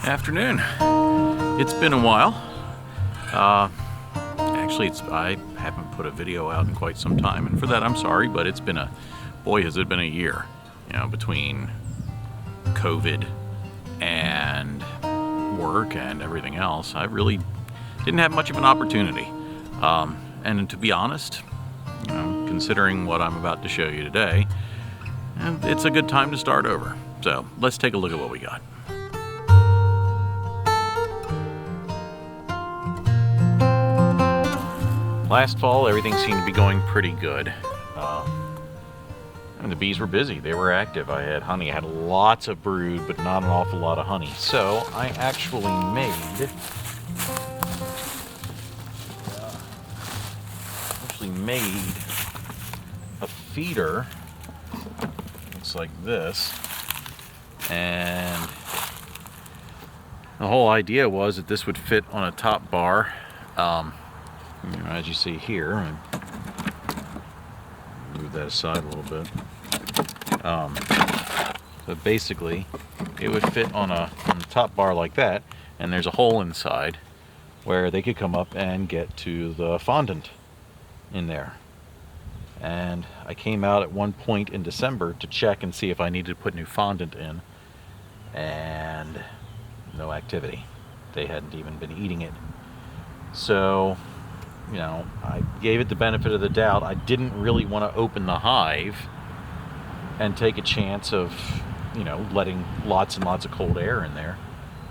Afternoon. It's been a while. Actually, I haven't put a video out in quite some time, and for that I'm sorry, but it's been boy has it been a year, between COVID and work and everything else. I really didn't have much of an opportunity. And to be honest, considering what I'm about to show you today, it's a good time to start over. So let's take a look at what we got. Last fall, everything seemed to be going pretty good. And the bees were busy. They were active. I had honey. I had lots of brood, but not an awful lot of honey. So I actually made a feeder. Looks like this. And the whole idea was that this would fit on a top bar. As you see here, and move that aside a little bit. But basically, it would fit on the top bar like that, and there's a hole inside where they could come up and get to the fondant in there. And I came out at one point in December to check and see if I needed to put new fondant in, and no activity. They hadn't even been eating it. So I gave it the benefit of the doubt. I didn't really want to open the hive and take a chance of, letting lots and lots of cold air in there.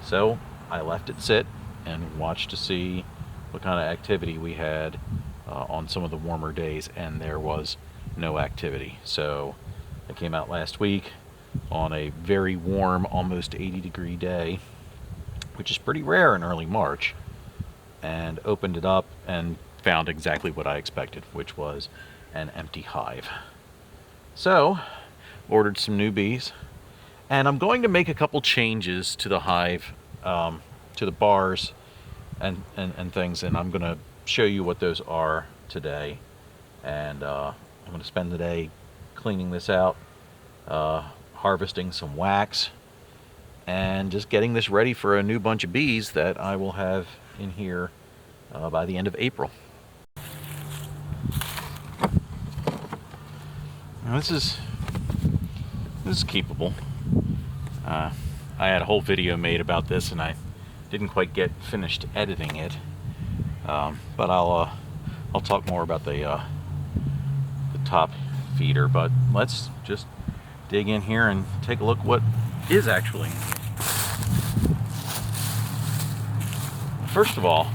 So I left it sit and watched to see what kind of activity we had on some of the warmer days, and there was no activity. So I came out last week on a very warm, almost 80-degree day, which is pretty rare in early March, and opened it up and found exactly what I expected, which was an empty hive. So, ordered some new bees, and I'm going to make a couple changes to the hive, to the bars and things, and I'm going to show you what those are today. And I'm going to spend the day cleaning this out, harvesting some wax, and just getting this ready for a new bunch of bees that I will have in here by the end of April. Now this is keepable. I had a whole video made about this, and I didn't quite get finished editing it. But I'll talk more about the top feeder. But let's just dig in here and take a look what is actually in here. First of all,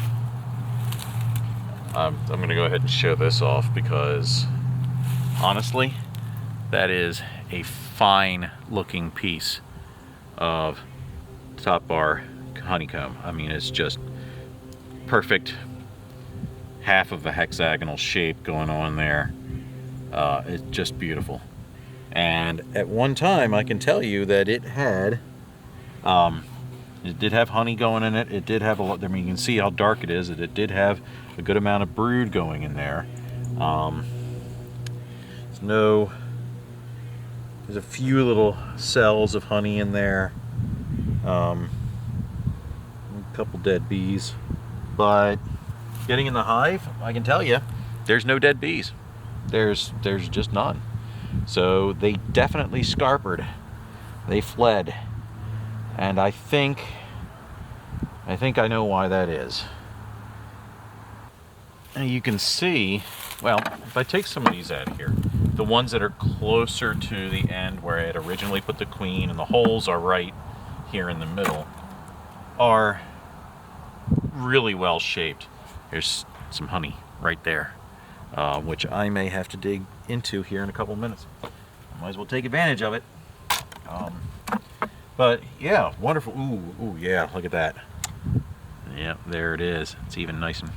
I'm going to go ahead and show this off because honestly, that is a fine looking piece of top bar honeycomb. I mean, it's just perfect, half of a hexagonal shape going on there. It's just beautiful. And at one time, I can tell you that it had it did have honey going in it. It did have a lot. I mean, you can see how dark it is. It did have a good amount of brood going in there. There's a few little cells of honey in there. A couple dead bees. But getting in the hive, I can tell you, there's no dead bees. There's just none. So they definitely scarpered. They fled. And I think I know why that is. And you can see, well, if I take some of these out of here, the ones that are closer to the end where I had originally put the queen, and the holes are right here in the middle, are really well shaped. There's some honey right there, which I may have to dig into here in a couple minutes. I might as well take advantage of it. But yeah, wonderful. Ooh, yeah, look at that. Yep, there it is. It's even nice and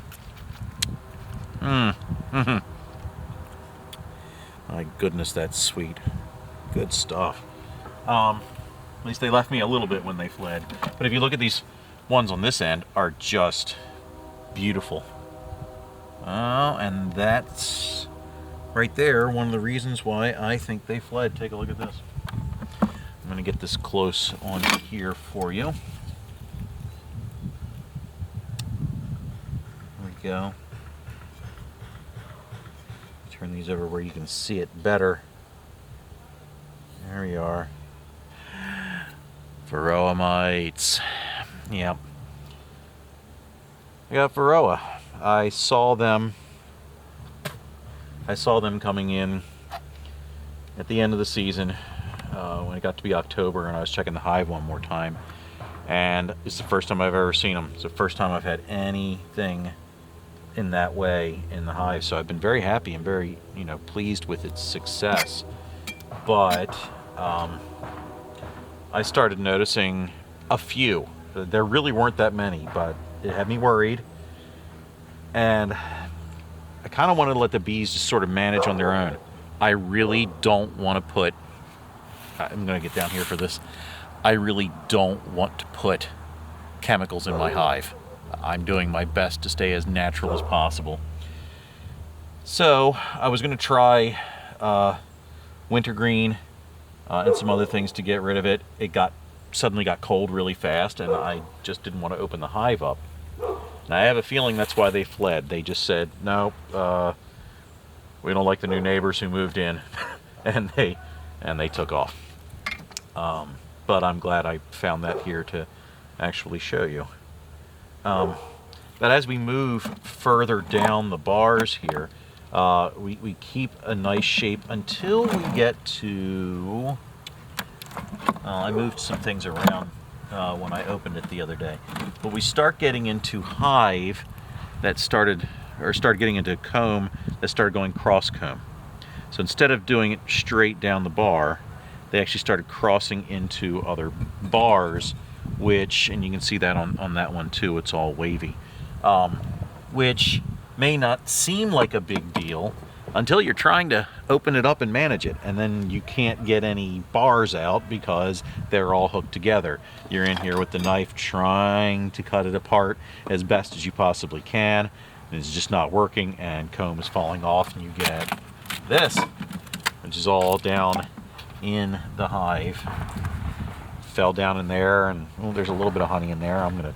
my goodness, that's sweet. Good stuff. At least they left me a little bit when they fled. But if you look at these ones on this end, are just beautiful. And that's right there one of the reasons why I think they fled. Take a look at this. I'm going to get this close on here for you. we go. Turn these over where you can see it better. There we are. Varroa mites. Yep. I got Varroa. I saw them coming in at the end of the season when it got to be October, and I was checking the hive one more time, and it's the first time I've ever seen them. It's the first time I've had anything in that way in the hive, so I've been very happy and very, pleased with its success. But I started noticing a few. There really weren't that many, but it had me worried, and I kind of wanted to let the bees just sort of manage on their own. I really don't want to put, I'm going to get down here for this, I really don't want to put chemicals in my hive. I'm doing my best to stay as natural as possible. So I was going to try wintergreen and some other things to get rid of it. It suddenly got cold really fast, and I just didn't want to open the hive up. And I have a feeling that's why they fled. They just said, no, we don't like the new neighbors who moved in, and they took off. But I'm glad I found that here to actually show you. But as we move further down the bars here, we keep a nice shape until we get to... I moved some things around when I opened it the other day. But we start getting into hive that started getting into comb that started going cross comb. So instead of doing it straight down the bar, they actually started crossing into other bars, which, and you can see that on that one too, it's all wavy, which may not seem like a big deal until you're trying to open it up and manage it, and then you can't get any bars out because they're all hooked together. You're in here with the knife trying to cut it apart as best as you possibly can, and it's just not working, and comb is falling off, and you get this, which is all down in the hive. Fell down in there, and there's a little bit of honey in there. I'm going to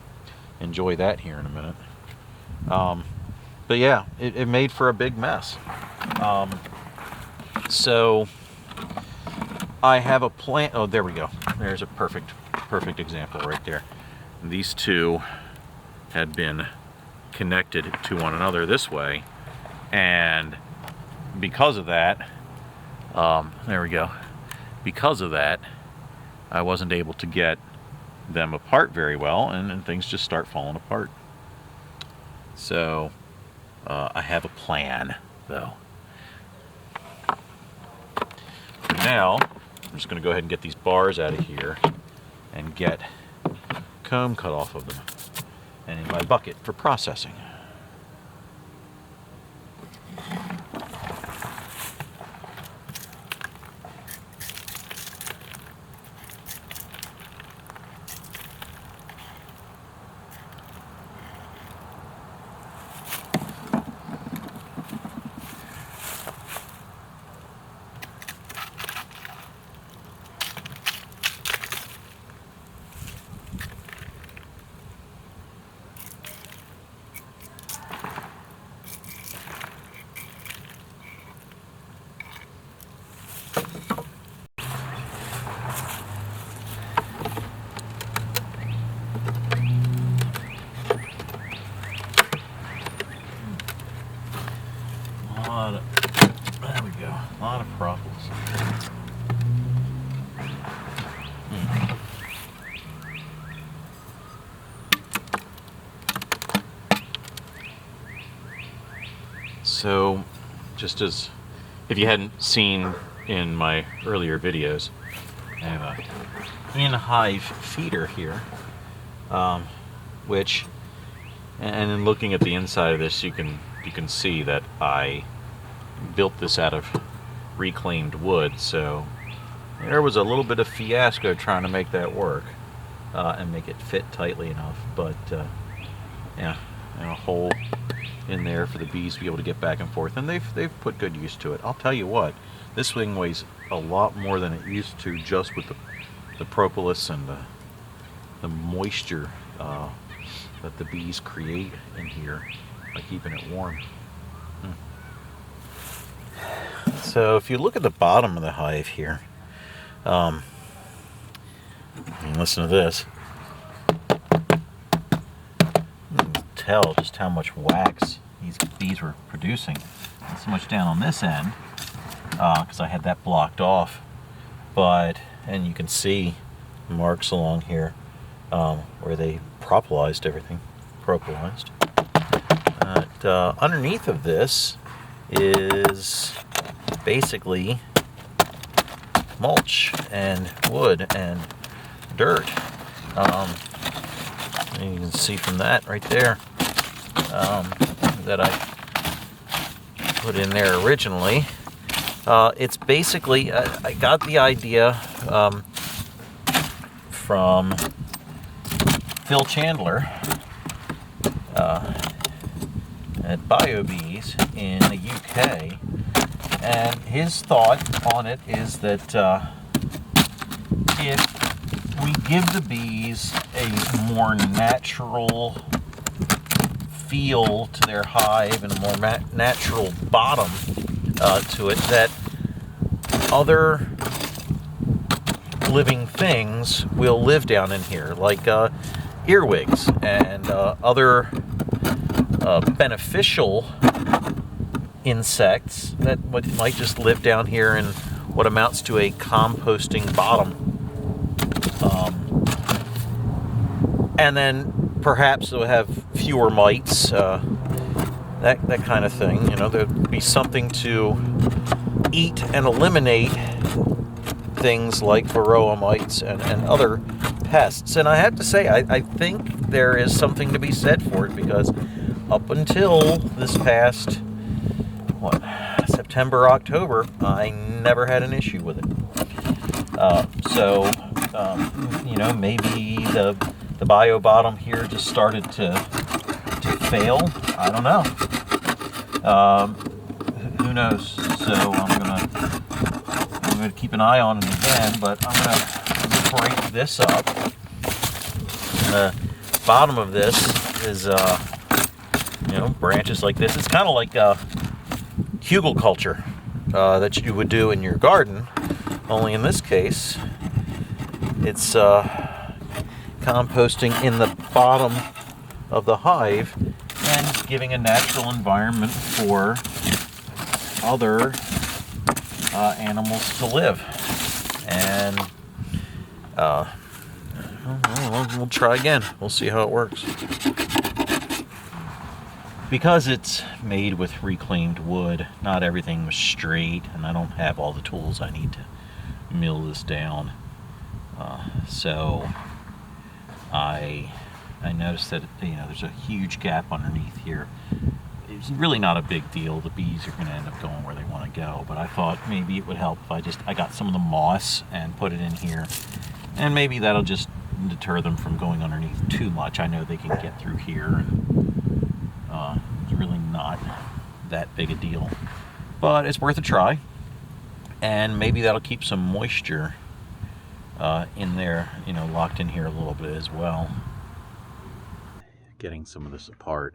enjoy that here in a minute. But yeah, it made for a big mess. So I have a plant. Oh, there we go. There's a perfect example right there. These two had been connected to one another this way, and because of that, there we go. Because of that, I wasn't able to get them apart very well, and things just start falling apart. So I have a plan, though. Now I'm just going to go ahead and get these bars out of here and get comb cut off of them and in my bucket for processing. There we go. A lot of problems. So, just as if you hadn't seen in my earlier videos, I have a in-hive feeder here, which, and in looking at the inside of this, you can see that I built this out of reclaimed wood, so there was a little bit of fiasco trying to make that work and make it fit tightly enough, but yeah, and a hole in there for the bees to be able to get back and forth, and they've put good use to it. I'll tell you what, this thing weighs a lot more than it used to, just with the propolis and the moisture that the bees create in here. by keeping it warm. So if you look at the bottom of the hive here, you can listen to this. You can tell just how much wax these bees were producing. Not so much down on this end, because I had that blocked off, and you can see marks along here where they propolised everything. Underneath of this is basically mulch and wood and dirt. And you can see from that right there that I put in there originally. It's basically, I got the idea from Phil Chandler at BioBees in the UK, and his thought on it is that if we give the bees a more natural feel to their hive and a more natural bottom to it, that other living things will live down in here, like earwigs and other beneficial insects that might just live down here in what amounts to a composting bottom. And then perhaps they'll have fewer mites, that kind of thing. You know, there'd be something to eat and eliminate things like varroa mites and other pests. And I have to say, I think there is something to be said for it, because up until this past, September, October, I never had an issue with it. You know, maybe the bio bottom here just started to fail. I don't know. Who knows? So I'm gonna keep an eye on it again, but I'm gonna break this up. The bottom of this is you know, branches like this. It's kind of like hugel culture that you would do in your garden, only in this case it's composting in the bottom of the hive and giving a natural environment for other animals to live. And we'll try again. We'll see how it works. Because it's made with reclaimed wood, not everything was straight, and I don't have all the tools I need to mill this down. So I noticed that, you know, there's a huge gap underneath here. It's really not a big deal. The bees are going to end up going where they want to go, but I thought maybe it would help if I got some of the moss and put it in here, and maybe that'll just deter them from going underneath too much. I know they can get through here, and it's really not that big a deal, but it's worth a try, and maybe that'll keep some moisture in there, you know, locked in here a little bit as well. Getting some of this apart.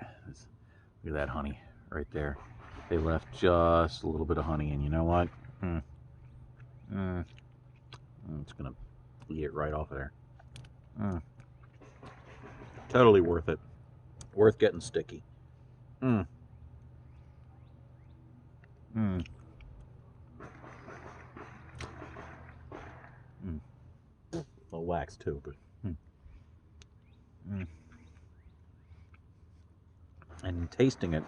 Look at that honey right there. They left just a little bit of honey, and you know what? It's gonna eat it right off of there. Totally worth it. Worth getting sticky. A little wax too, but and tasting it,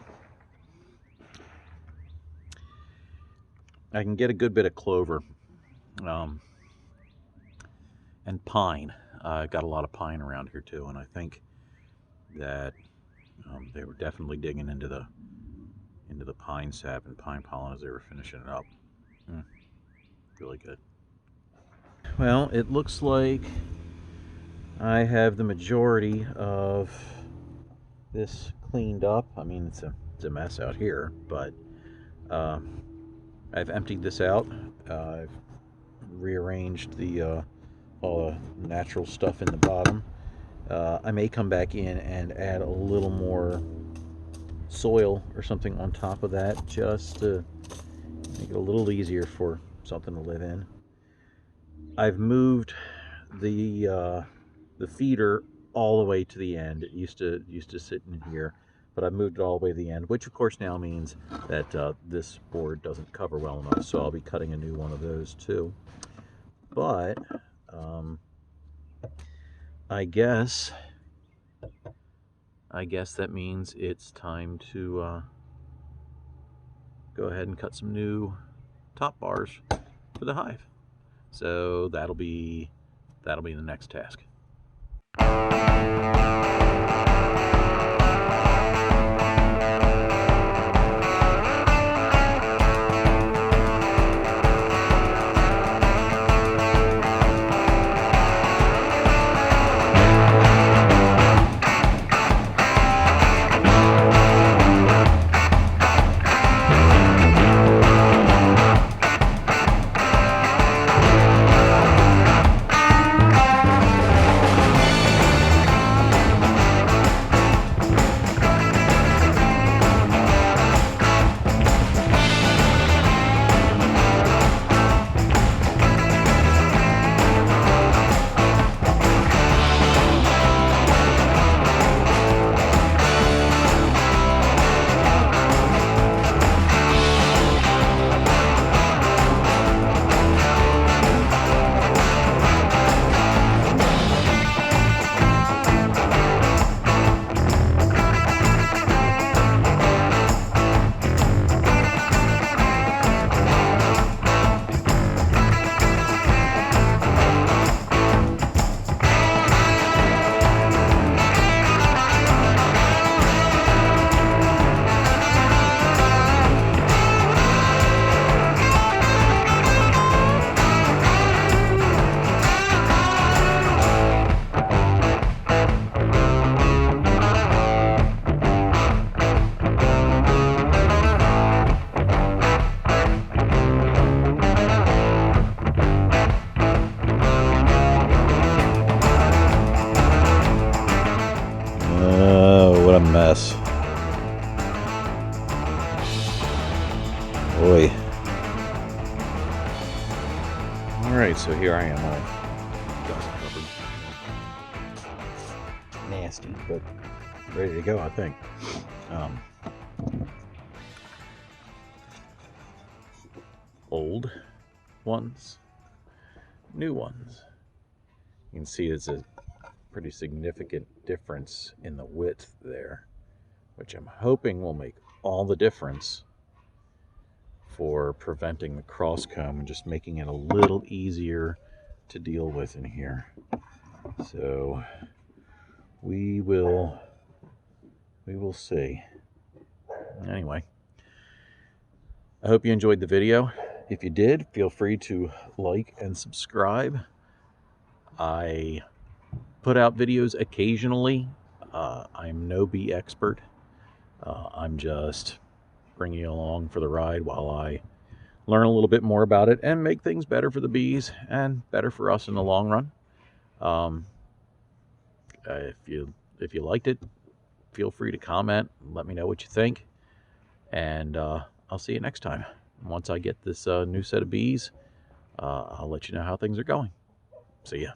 I can get a good bit of clover and pine. I've got a lot of pine around here too, and I think that they were definitely digging into the pine sap and pine pollen as they were finishing it up. Really good. Well, it looks like I have the majority of this cleaned up. I mean, it's a mess out here, but I've emptied this out. I've rearranged all the natural stuff in the bottom. I may come back in and add a little more soil or something on top of that, just to make it a little easier for something to live in. I've moved the feeder all the way to the end. It used to sit in here, but I've moved it all the way to the end, which of course now means that this board doesn't cover well enough, so I'll be cutting a new one of those too. But I guess that means it's time to go ahead and cut some new top bars for the hive. So that'll be the next task. What a mess. Boy. Alright, so here I am all dust covered. Nasty, but ready to go, I think. Old ones, new ones. You can see it's a pretty significant difference in the width there, which I'm hoping will make all the difference for preventing the cross comb and just making it a little easier to deal with in here. So we will see. Anyway, I hope you enjoyed the video. If you did, feel free to like and subscribe. I put out videos occasionally. I'm no bee expert. I'm just bringing you along for the ride while I learn a little bit more about it and make things better for the bees and better for us in the long run. If you liked it, feel free to comment. Let me know what you think, and I'll see you next time. Once I get this new set of bees, I'll let you know how things are going. See ya.